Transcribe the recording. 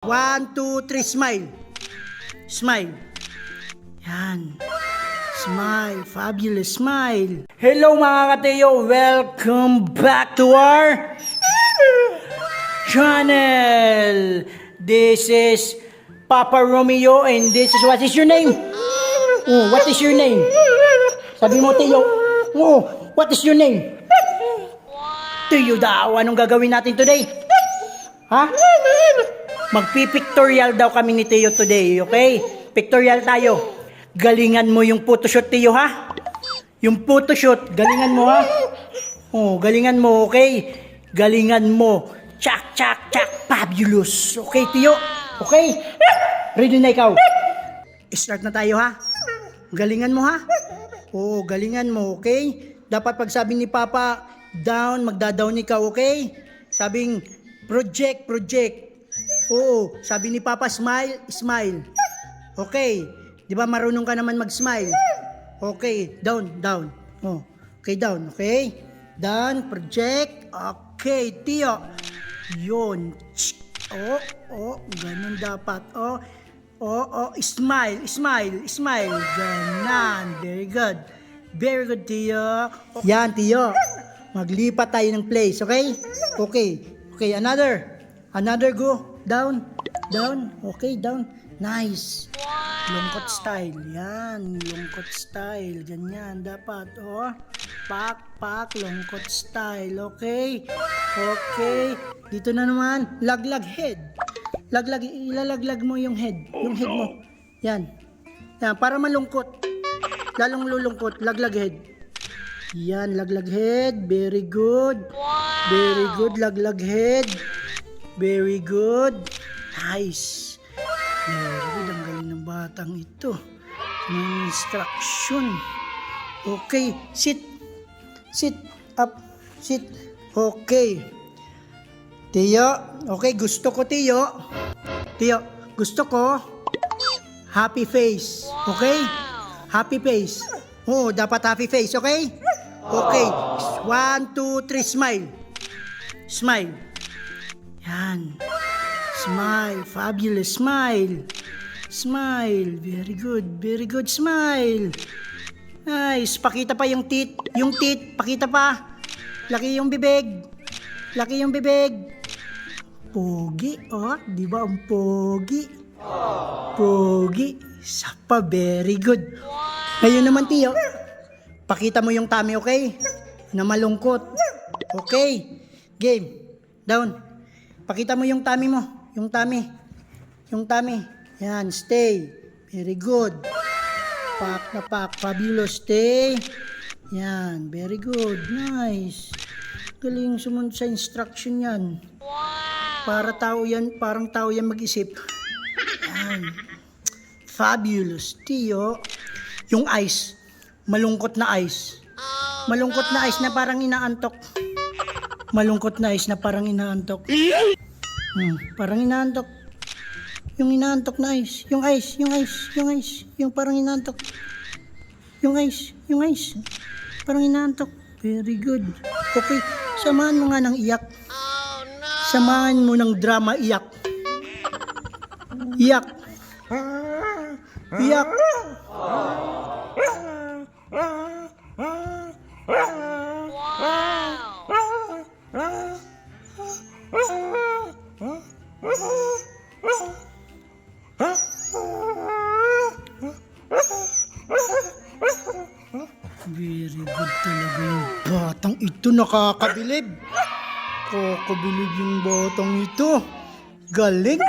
1, 2, 3, smile. Smile. Yan. Smile. Fabulous smile. Hello mga kateyo. Welcome back to our channel. This is Papa Romeo and this is, what is your name? Oh, what is your name? Sabi mo, Tiyo. Oh, what is your name? Tiyo daw. Anong gagawin natin today? Ha? Magpipictorial daw kami ni Tiyo today, okay? Pictorial tayo. Galingan mo yung photoshoot, Tiyo, ha? Yung photoshoot, galingan mo, ha? Oh, galingan mo, okay? Galingan mo. Chak, chak, chak. Fabulous. Okay, Tiyo? Okay? Ready na ikaw? Start na tayo, ha? Galingan mo, ha? Oo, galingan mo, okay? Dapat pag sabi ni Papa, down, magda-down ikaw, okay? Sabing, project, project. Oo, sabi ni Papa, smile, smile. Okay. Di ba marunong ka naman mag-smile? Okay, down, down. Oh, okay, down, okay? Down, project. Okay, Tiyo. Yun. Ganun dapat. Smile, smile, smile. Ganon. Very good. Very good, Tiyo. Yan, Tiyo. Maglipat tayo ng place, okay? Okay. Okay, another. Another go. Down. Down. Okay, down. Nice. Lungkot style. Yan. Lungkot style. Ganyan. Dapat. Oh. Pak, pak. Lungkot style. Okay. Okay. Dito na naman. Laglag head. Laglag. Ilalaglag mo yung head. Yung head mo. Yan. Yan. Para malungkot. Lalong lulungkot. Laglag head. Yan. Laglag head. Very good. Very good. Laglag head. Very good. Nice. Very good. Ang galing ng batang ito. Yung instruction. Okay. Sit. Sit. Up. Sit. Okay. Tiyo. Okay. Gusto ko, Tiyo. Tiyo. Gusto ko. Happy face. Okay? Happy face. Oo, dapat happy face. Okay? Okay. 1, 2, 3. Smile. Smile. Yan. Smile. Fabulous smile. Smile. Very good. Very good smile. Nice. Pakita pa yung teeth. Yung teeth. Pakita pa. Laki yung bibig. Laki yung bibig. Pogi. Oh, di ba ang pogi? Pogi. Sapa. Very good. Ngayon naman, Tiyo. Pakita mo yung tummy, okay? Na malungkot. Okay. Game. Down. Pakita mo yung tummy mo. Yung tummy. Yung tummy. Yan, stay. Very good. Pak na pak. Fabulous. Stay. Yan, very good. Nice. Galing sumunod sa instruction yan. Para tao yan, parang tao yan mag-isip. Yan. Fabulous. Tiyo. Yung eyes. Malungkot na eyes. Malungkot na eyes na parang inaantok. Malungkot na eyes na parang inaantok. Parang inaantok. Yung inaantok na eyes. Yung eyes. Yung eyes. Yung eyes. Yung parang inaantok. Yung eyes. Yung eyes. Parang inaantok. Very good. Okay. Samahan mo nga ng iyak. Samahan mo ng drama iyak. Iyak. Iyak. Very good talaga yung batang ito. Nakakabilib. Kakabilib yung batang ito. Galing.